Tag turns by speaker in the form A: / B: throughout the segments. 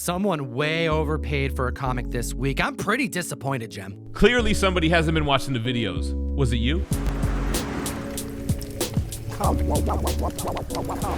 A: someone way overpaid for a comic this week. I'm pretty disappointed, Jem.
B: Clearly somebody hasn't been watching the videos. Was it you?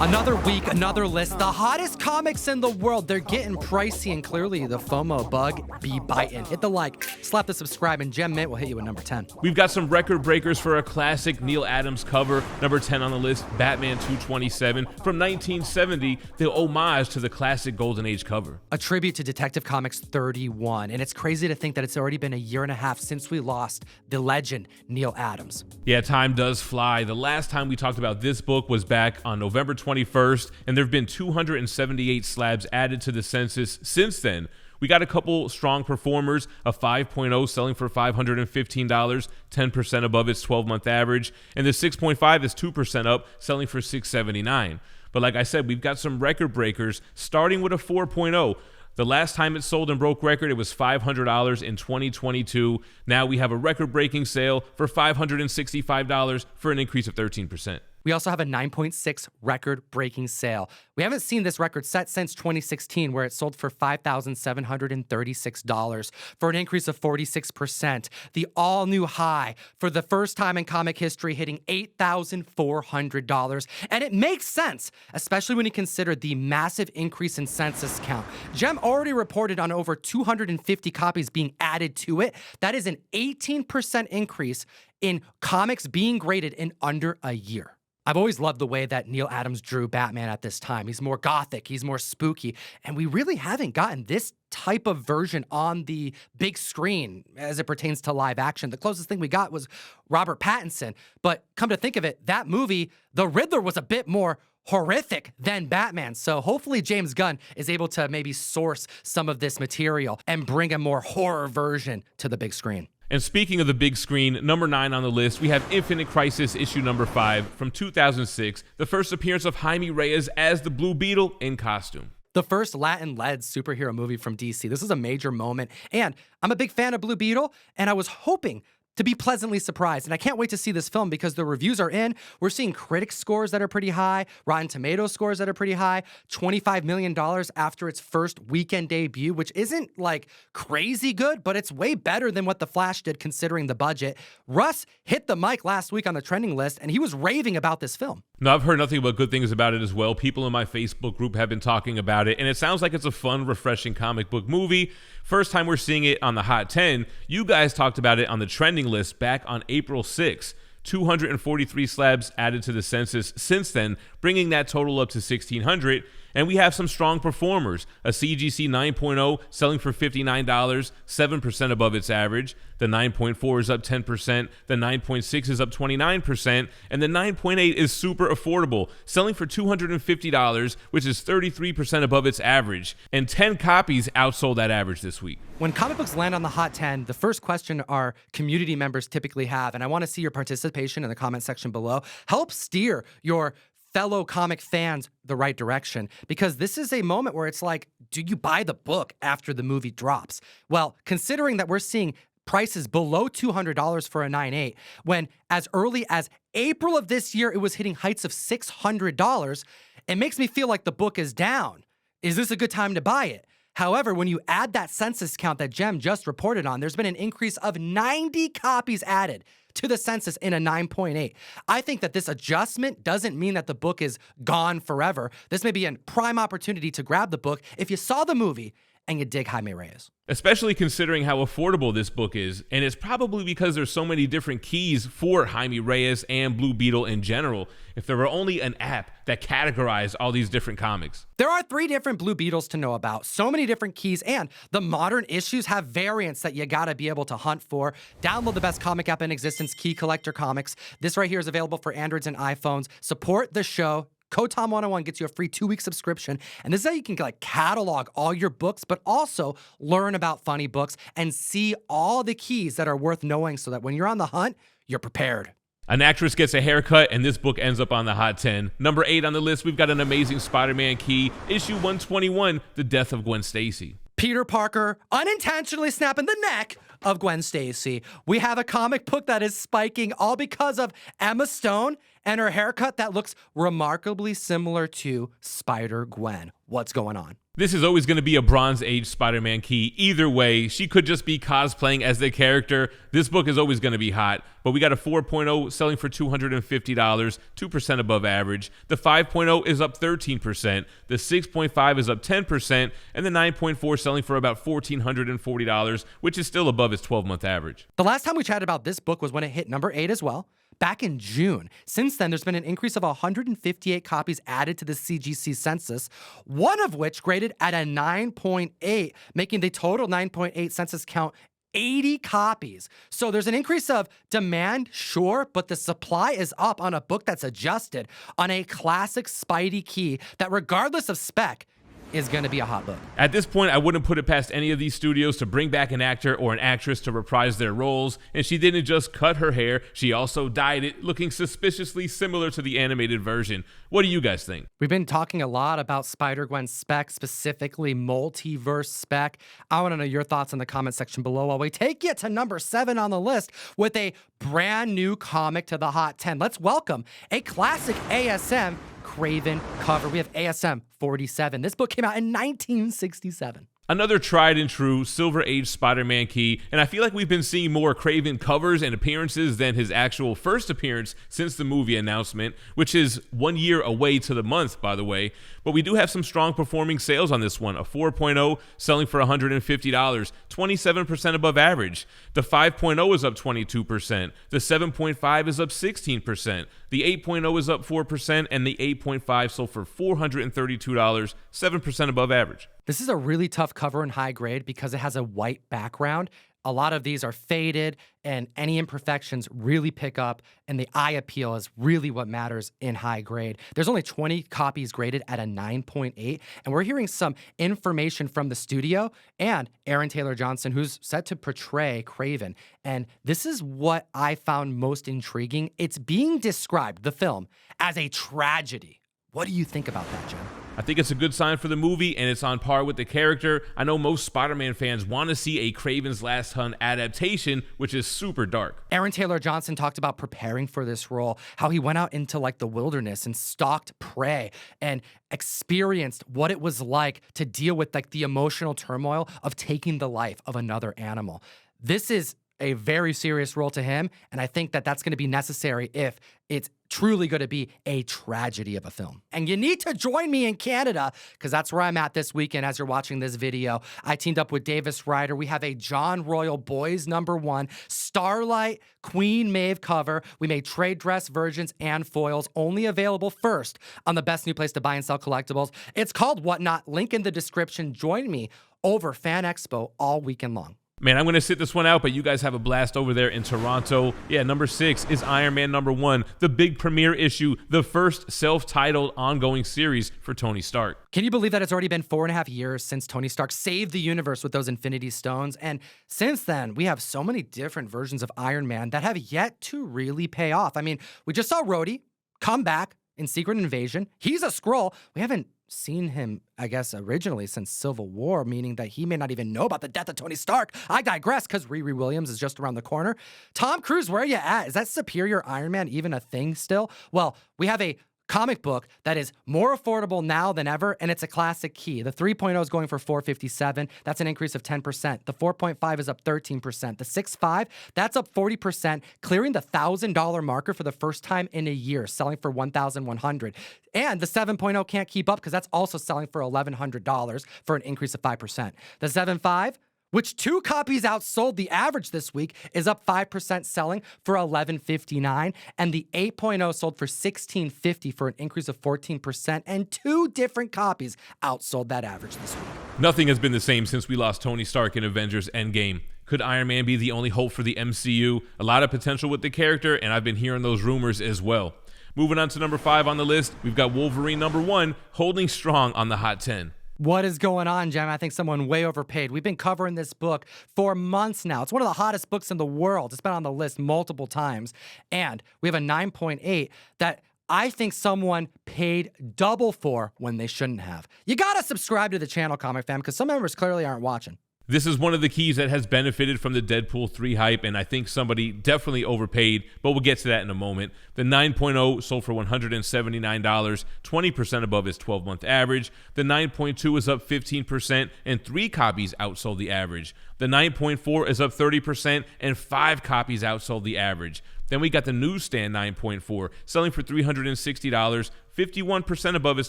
A: Another week, another list. The hottest comics in the world. They're getting pricey, and clearly the FOMO bug be biting. Hit the like, slap the subscribe, and Gem Mint will hit you with number 10.
B: We've got some record breakers for a classic Neal Adams cover. Number 10 on the list, Batman 227 from 1970, the homage to the classic Golden Age cover.
A: A tribute to Detective Comics 31, and it's crazy to think that it's already been a year and a half since we lost the legend, Neal Adams.
B: Yeah, time does fly. The last time we talked about this book was back on November 21st, and there have been 278 slabs added to the census since then. We got a couple strong performers, a 5.0 selling for $515, 10% above its 12-month average, and the 6.5 is 2% up, selling for $679. But like I said, we've got some record breakers, starting with a 4.0. The last time it sold and broke record, it was $500 in 2022. Now we have a record-breaking sale for $565 for an increase of 13%.
A: We also have a 9.6 record-breaking sale. We haven't seen this record set since 2016, where it sold for $5,736 for an increase of 46%. The all-new high for the first time in comic history, hitting $8,400. And it makes sense, especially when you consider the massive increase in census count. Gem already reported on over 250 copies being added to it. That is an 18% increase in comics being graded in under a year. I've always loved the way that Neal Adams drew Batman at this time. He's more gothic, he's more spooky, and we really haven't gotten this type of version on the big screen as it pertains to live action. The closest thing we got was Robert Pattinson, but come to think of it, that movie, the Riddler was a bit more horrific than Batman. So hopefully James Gunn is able to maybe source some of this material and bring a more horror version to the big screen.
B: And speaking of the big screen, number 9 on the list, we have Infinite Crisis issue number 5 from 2006, the first appearance of Jaime Reyes as the Blue Beetle in costume.
A: The first Latin-led superhero movie from DC. This is a major moment, and I'm a big fan of Blue Beetle, and I was hoping to be pleasantly surprised. And I can't wait to see this film because the reviews are in. We're seeing critic scores that are pretty high, Rotten Tomatoes scores that are pretty high, $25 million after its first weekend debut, which isn't like crazy good, but it's way better than what The Flash did considering the budget. Russ hit the mic last week on the trending list, and he was raving about this film.
B: No, I've heard nothing but good things about it as well. People in my Facebook group have been talking about it, and it sounds like it's a fun, refreshing comic book movie. First time we're seeing it on the Hot 10. You guys talked about it on the trending list back on April 6th. 243 slabs added to the census since then, bringing that total up to 1,600. And we have some strong performers. A CGC 9.0 selling for $59, 7% above its average. The 9.4 is up 10%. The 9.6 is up 29%. And the 9.8 is super affordable, selling for $250, which is 33% above its average. And 10 copies outsold that average this week.
A: When comic books land on the Hot 10, the first question our community members typically have, and I want to see your participation in the comment section below, help steer your fellow comic fans the right direction, because this is a moment where it's like, do you buy the book after the movie drops? Well, considering that we're seeing prices below $200 for a 9.8, when as early as April of this year, it was hitting heights of $600, it makes me feel like the book is down. Is this a good time to buy it? However, when you add that census count that Jem just reported on, there's been an increase of 90 copies added to the census in a 9.8. I think that this adjustment doesn't mean that the book is gone forever. This may be a prime opportunity to grab the book if you saw the movie and you dig Jaime Reyes.
B: Especially considering how affordable this book is, and it's probably because there's so many different keys for Jaime Reyes and Blue Beetle in general. If there were only an app that categorized all these different comics.
A: There are 3 different Blue Beetles to know about, so many different keys, and the modern issues have variants that you gotta be able to hunt for. Download the best comic app in existence, Key Collector Comics. This right here is available for Androids and iPhones. Support the show. Code Tom101 gets you a free 2-week subscription. And this is how you can catalog all your books, but also learn about funny books and see all the keys that are worth knowing so that when you're on the hunt, you're prepared.
B: An actress gets a haircut, and this book ends up on the Hot 10. Number 8 on the list, we've got an amazing Spider-Man key, issue 121, The Death of Gwen Stacy.
A: Peter Parker unintentionally snapping the neck of Gwen Stacy. We have a comic book that is spiking all because of Emma Stone and her haircut that looks remarkably similar to Spider-Gwen. What's going on?
B: This is always going to be a Bronze Age Spider-Man key. Either way, she could just be cosplaying as the character. This book is always going to be hot, but we got a 4.0 selling for $250, 2% above average. The 5.0 is up 13%. The 6.5 is up 10%, and the 9.4 selling for about $1,440, which is still above its 12-month average.
A: The last time we chatted about this book was when it hit number 8 as well, back in June. Since then, there's been an increase of 158 copies added to the CGC census, one of which graded at a 9.8, making the total 9.8 census count 80 copies. So there's an increase of demand, sure, but the supply is up on a book that's adjusted on a classic Spidey key that, regardless of spec, is going to be a hot book.
B: At this point, I wouldn't put it past any of these studios to bring back an actor or an actress to reprise their roles, and she didn't just cut her hair, she also dyed it, looking suspiciously similar to the animated version. What do you guys think?
A: We've been talking a lot about Spider-Gwen Spec, specifically multiverse Spec. I want to know your thoughts in the comment section below while we take you to number 7 on the list with a brand new comic to the Hot 10. Let's welcome a classic ASM Kraven cover. We have ASM 47. This book came out in 1967.
B: Another tried and true Silver Age Spider-Man key, and I feel like we've been seeing more Kraven covers and appearances than his actual first appearance since the movie announcement, which is 1 year away to the month, by the way. But we do have some strong performing sales on this one. A 4.0 selling for $150, 27% above average. The 5.0 is up 22%. The 7.5 is up 16%. The 8.0 is up 4%, and the 8.5 sold for $432, 7% above average.
A: This is a really tough cover in high grade because it has a white background. A lot of these are faded, and any imperfections really pick up, and the eye appeal is really what matters in high grade. There's only 20 copies graded at a 9.8, and we're hearing some information from the studio and Aaron Taylor Johnson, who's set to portray Kraven. And this is what I found most intriguing. It's being described, the film, as a tragedy. What do you think about that, Jen?
B: I think it's a good sign for the movie, and it's on par with the character. I know most Spider-Man fans want to see a Kraven's Last Hunt adaptation, which is super dark.
A: Aaron Taylor Johnson talked about preparing for this role, how he went out into like the wilderness and stalked prey and experienced what it was like to deal with like the emotional turmoil of taking the life of another animal. This is a very serious role to him, and I think that that's going to be necessary if it's truly going to be a tragedy of a film. And you need to join me in Canada, because that's where I'm at this weekend as you're watching this video. I teamed up with Davis Ryder. We have a John Royal Boys #1 Starlight Queen Maeve cover. We made trade dress versions and foils, only available first on the best new place to buy and sell collectibles. It's called Whatnot. Link in the description. Join me over Fan Expo all weekend long.
B: Man, I'm going to sit this one out, but you guys have a blast over there in Toronto. Yeah, number 6 is Iron Man #1, the big premiere issue, the first self-titled ongoing series for Tony Stark.
A: Can you believe that it's already been 4.5 years since Tony Stark saved the universe with those Infinity Stones? And since then, we have so many different versions of Iron Man that have yet to really pay off. I mean, we just saw Rhodey come back in Secret Invasion. He's a Skrull. We haven't seen him, I guess, originally since Civil War, meaning that he may not even know about the death of Tony Stark. I digress, because Riri Williams is just around the corner. Tom Cruise, where are you at? Is that Superior Iron Man even a thing still? Well, we have a comic book that is more affordable now than ever, and it's a classic key. The 3.0 is going for $457. That's an increase of 10%. The 4.5 is up 13%. The 6.5, that's up 40%, clearing the $1,000 marker for the first time in a year, selling for $1,100. And the 7.0 can't keep up because that's also selling for $1,100 for an increase of 5%. The 7.5, which 2 copies outsold the average this week, is up 5%, selling for $1,159. And the 8.0 sold for $1,650 for an increase of 14%. And 2 different copies outsold that average this week.
B: Nothing has been the same since we lost Tony Stark in Avengers Endgame. Could Iron Man be the only hope for the MCU? A lot of potential with the character, and I've been hearing those rumors as well. Moving on to number 5 on the list, we've got Wolverine #1, holding strong on the Hot 10.
A: What is going on, Jem? I think someone way overpaid. We've been covering this book for months now. It's one of the hottest books in the world. It's been on the list multiple times. And we have a 9.8 that I think someone paid double for when they shouldn't have. You got to subscribe to the channel, Comic Fam, because some members clearly aren't watching.
B: This is one of the keys that has benefited from the Deadpool 3 hype, and I think somebody definitely overpaid, but we'll get to that in a moment. The 9.0 sold for $179, 20% above its 12-month average. The 9.2 is up 15%, and 3 copies outsold the average. The 9.4 is up 30%, and 5 copies outsold the average. Then we got the newsstand 9.4, selling for $360, 51% above its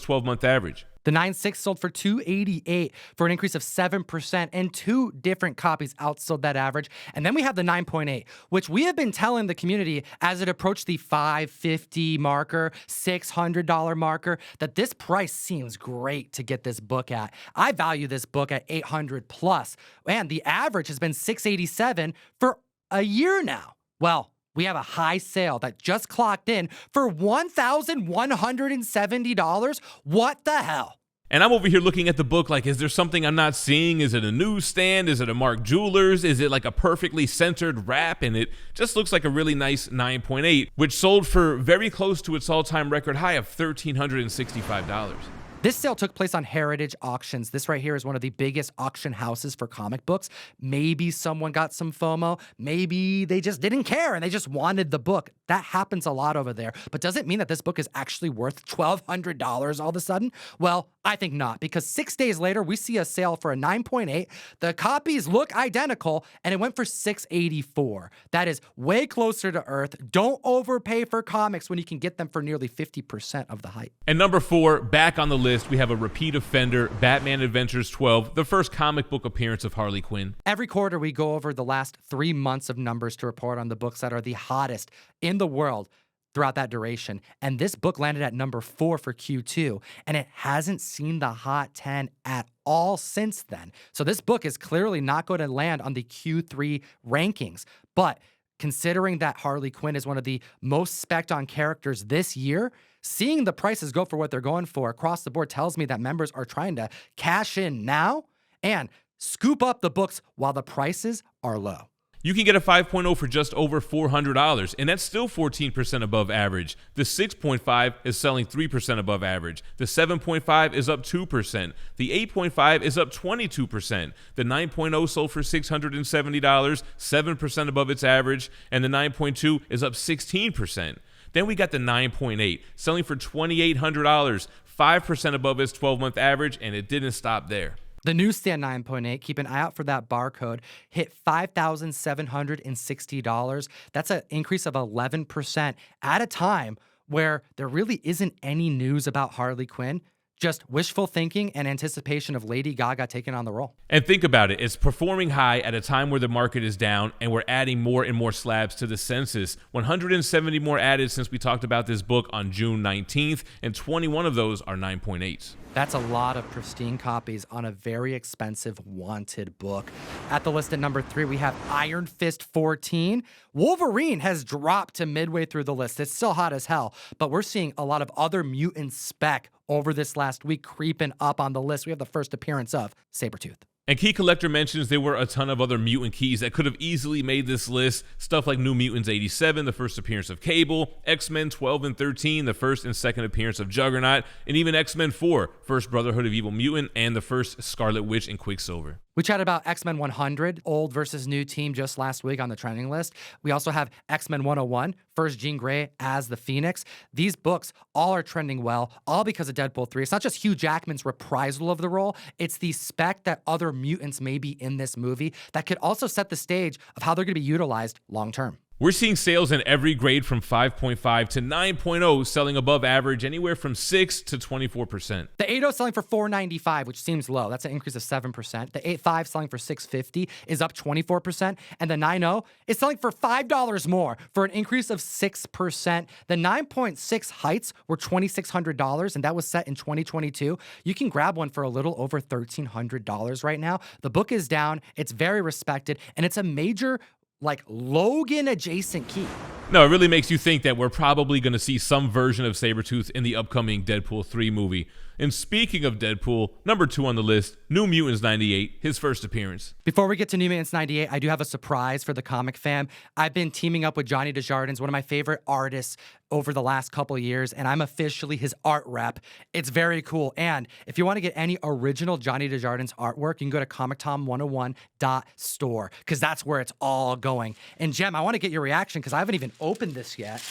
B: 12-month average.
A: The 9.6 sold for $288 for an increase of 7%, and 2 different copies outsold that average. And then we have the 9.8, which we have been telling the community as it approached the $550 marker, $600 marker, that this price seems great to get this book at. I value this book at $800 plus, and the average has been $687 for a year now. Well, we have a high sale that just clocked in for $1,170. What the hell?
B: And I'm over here looking at the book like, is there something I'm not seeing? Is it a newsstand? Is it a Mark Jewelers? Is it like a perfectly centered wrap? And it just looks like a really nice 9.8, which sold for very close to its all-time record high of $1,365.
A: This sale took place on Heritage Auctions. This right here is one of the biggest auction houses for comic books. Maybe someone got some FOMO. Maybe they just didn't care and they just wanted the book. That happens a lot over there. But does it mean that this book is actually worth $1,200 all of a sudden? Well, I think not, because 6 days later, we see a sale for a 9.8. The copies look identical, and it went for $684. That is way closer to Earth. Don't overpay for comics when you can get them for nearly 50% of the hype.
B: And number 4, back on the list, we have a repeat offender, Batman Adventures 12, the first comic book appearance of Harley Quinn.
A: Every quarter, we go over the last 3 months of numbers to report on the books that are the hottest in the world throughout that duration. And this book landed at number 4 for Q2, and it hasn't seen the Hot 10 at all since then. So this book is clearly not going to land on the Q3 rankings. But considering that Harley Quinn is one of the most spec'd on characters this year, seeing the prices go for what they're going for across the board tells me that members are trying to cash in now and scoop up the books while the prices are low.
B: You can get a 5.0 for just over $400, and that's still 14% above average. The 6.5 is selling 3% above average. The 7.5 is up 2%. The 8.5 is up 22%. The 9.0 sold for $670, 7% above its average, and the 9.2 is up 16%. Then we got the 9.8, selling for $2,800, 5% above its 12-month average, and it didn't stop there.
A: The newsstand 9.8, keep an eye out for that barcode, hit $5,760. That's an increase of 11% at a time where there really isn't any news about Harley Quinn. Just wishful thinking and anticipation of Lady Gaga taking on the role.
B: And think about it. It's performing high at a time where the market is down, and we're adding more and more slabs to the census. 170 more added since we talked about this book on June 19th, and 21 of those are 9.8s.
A: That's a lot of pristine copies on a very expensive wanted book. At the list at number 3, we have Iron Fist 14. Wolverine has dropped to midway through the list. It's still hot as hell, but we're seeing a lot of other mutant spec over this last week creeping up on the list. We have the first appearance of Sabretooth.
B: And Key Collector mentions there were a ton of other mutant keys that could have easily made this list. Stuff like New Mutants 87, the first appearance of Cable, X-Men 12 and 13, the first and second appearance of Juggernaut, and even X-Men 4, first Brotherhood of Evil Mutant, and the first Scarlet Witch and Quicksilver.
A: We chatted about X-Men 100, old versus new team, just last week on the trending list. We also have X-Men 101, first Jean Grey as the Phoenix. These books all are trending well, all because of Deadpool 3. It's not just Hugh Jackman's reprisal of the role, it's the spec that other mutants may be in this movie that could also set the stage of how they're going to be utilized long term.
B: We're seeing sales in every grade from 5.5 to 9.0 selling above average, anywhere from 6 to 24%.
A: The 8.0 selling for $495, which seems low. That's an increase of 7%. The 8.5 selling for $650 is up 24%. And the 9.0 is selling for $5 more for an increase of 6%. The 9.6 heights were $2,600, and that was set in 2022. You can grab one for a little over $1,300 right now. The book is down. It's very respected, and it's a major Logan adjacent key.
B: No, it really makes you think that we're probably going to see some version of Sabretooth in the upcoming Deadpool 3 movie. And speaking of Deadpool, number 2 on the list, New Mutants 98, his first appearance.
A: Before we get to New Mutants 98, I do have a surprise for the comic fam. I've been teaming up with Johnny Desjardins, one of my favorite artists over the last couple of years, and I'm officially his art rep. It's very cool. And if you want to get any original Johnny Desjardins artwork, you can go to comictom101.store because that's where it's all going. And Jem, I want to get your reaction because I haven't even opened this yet.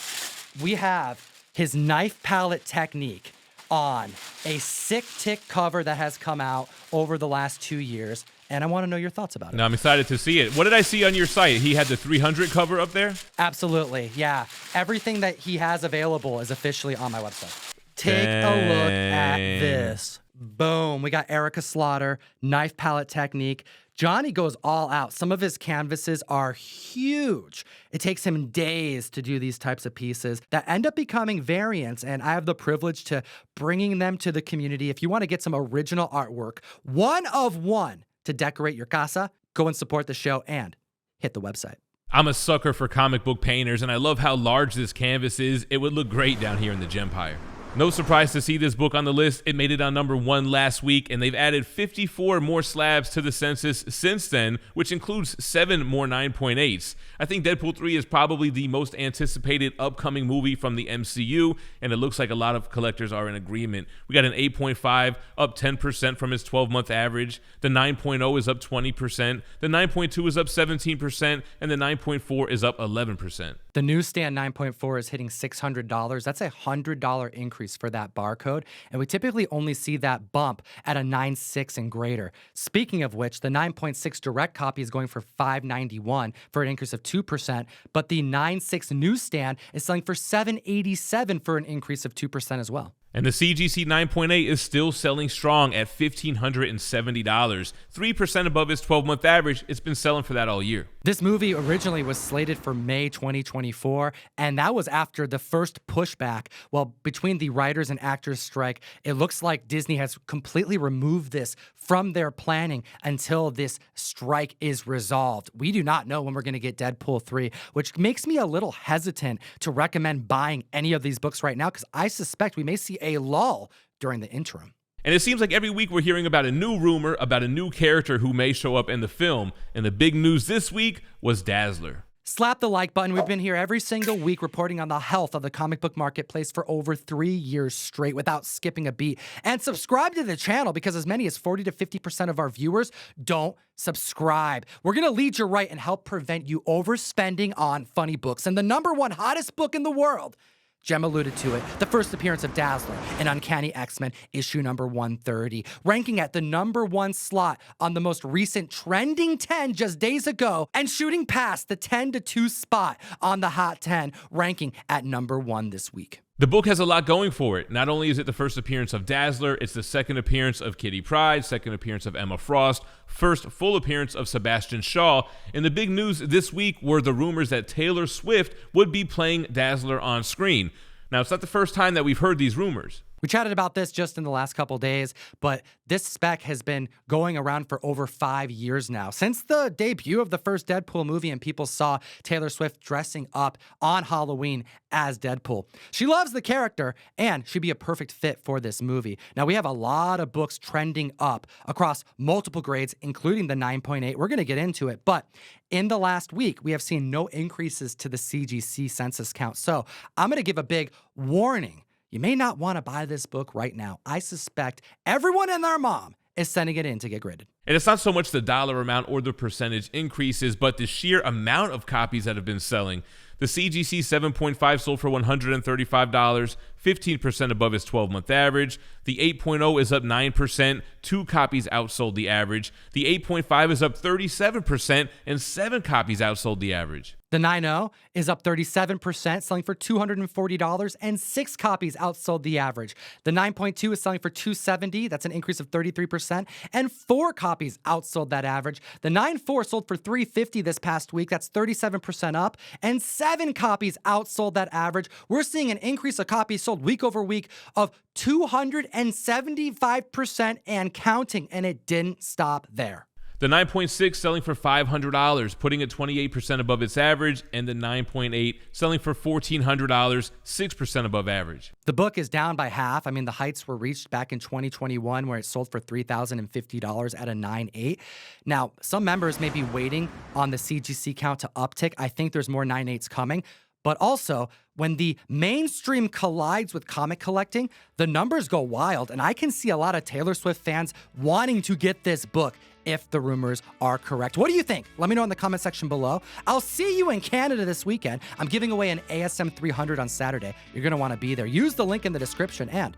A: We have his knife palette technique on a sick tick cover that has come out over the last 2 years, and I want to know your thoughts about it.
B: No, I'm excited to see it. What did I see on your site? He had the 300 cover up there?
A: Absolutely, yeah. Everything that he has available is officially on my website. Take a look at this. Boom. We got Erica Slaughter, knife palette technique. Johnny goes all out. Some of his canvases are huge. It takes him days to do these types of pieces that end up becoming variants, and I have the privilege to bringing them to the community. If you want to get some original artwork, one of one to decorate your casa, go and support the show and hit the website.
B: I'm a sucker for comic book painters, and I love how large this canvas is. It would look great down here in the Gempire. No surprise to see this book on the list. It made it on number 1 last week, and they've added 54 more slabs to the census since then, which includes 7 more 9.8s. I think Deadpool 3 is probably the most anticipated upcoming movie from the MCU, and it looks like a lot of collectors are in agreement. We got an 8.5, up 10% from his 12-month average. The 9.0 is up 20%. The 9.2 is up 17%, and the 9.4 is up 11%.
A: The newsstand 9.4 is hitting $600. That's a $100 increase for that barcode, and we typically only see that bump at a 9.6 and greater. Speaking of which, the 9.6 direct copy is going for $591 for an increase of 2%, but the 9.6 newsstand is selling for $787 for an increase of 2% as well.
B: And the CGC 9.8 is still selling strong at $1,570, 3% above its 12-month average. It's been selling for that all year.
A: This movie originally was slated for May 2024, and that was after the first pushback. Well, between the writers and actors strike, it looks like Disney has completely removed this from their planning until this strike is resolved. We do not know when we're going to get Deadpool 3, which makes me a little hesitant to recommend buying any of these books right now because I suspect we may see a lull during the interim.
B: And it seems like every week we're hearing about a new rumor about a new character who may show up in the film. And the big news this week was Dazzler.
A: Slap the like button. We've been here every single week reporting on the health of the comic book marketplace for over 3 years straight without skipping a beat. And subscribe to the channel because as many as 40 to 50% of our viewers don't subscribe. We're going to lead you right and help prevent you overspending on funny books. And the number 1 hottest book in the world, Jem alluded to it, the first appearance of Dazzler in Uncanny X-Men issue number 130, ranking at the number 1 slot on the most recent trending 10 just days ago, and shooting past the 10 to 2 spot on the Hot 10, ranking at number 1 this week.
B: The book has a lot going for it. Not only is it the first appearance of Dazzler, it's the second appearance of Kitty Pryde, second appearance of Emma Frost, first full appearance of Sebastian Shaw. And the big news this week were the rumors that Taylor Swift would be playing Dazzler on screen. Now, it's not the first time that we've heard these rumors.
A: We chatted about this just in the last couple days, but this spec has been going around for over 5 years now. Since the debut of the first Deadpool movie and people saw Taylor Swift dressing up on Halloween as Deadpool. She loves the character and she'd be a perfect fit for this movie. Now, we have a lot of books trending up across multiple grades, including the 9.8. We're going to get into it, but in the last week, we have seen no increases to the CGC census count. So I'm going to give a big warning. You may not want to buy this book right now. I suspect everyone and their mom is sending it in to get graded.
B: And it's not so much the dollar amount or the percentage increases, but the sheer amount of copies that have been selling. The CGC 7.5 sold for $135, 15% above its 12-month average. The 8.0 is up 9%, 2 copies outsold the average. The 8.5 is up 37%, and 7 copies outsold the average.
A: The 9.0 is up 37%, selling for $240, and 6 copies outsold the average. The 9.2 is selling for $270, that's an increase of 33%, and 4 copies outsold that average. The 9.4 sold for $350 this past week, that's 37% up, and 7 copies outsold that average. We're seeing an increase of copies sold week over week of 275% and counting, and it didn't stop there.
B: The 9.6 selling for $500, putting it 28% above its average, and the 9.8 selling for $1,400, 6% above average.
A: The book is down by half. I mean, the heights were reached back in 2021 where it sold for $3,050 at a 9.8. Now, some members may be waiting on the CGC count to uptick. I think there's more 9.8s coming. But also, when the mainstream collides with comic collecting, the numbers go wild. And I can see a lot of Taylor Swift fans wanting to get this book if the rumors are correct. What do you think? Let me know in the comment section below. I'll see you in Canada this weekend. I'm giving away an ASM 300 on Saturday. You're going to want to be there. Use the link in the description. And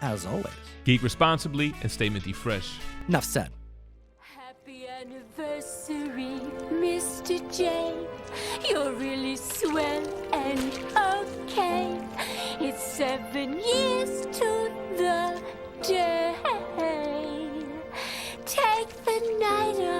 A: as always,
B: geek responsibly and stay minty fresh.
A: Enough said.
C: Happy anniversary, Mr. J. You're really swell and okay. It's 7 years to the day. Take the night off.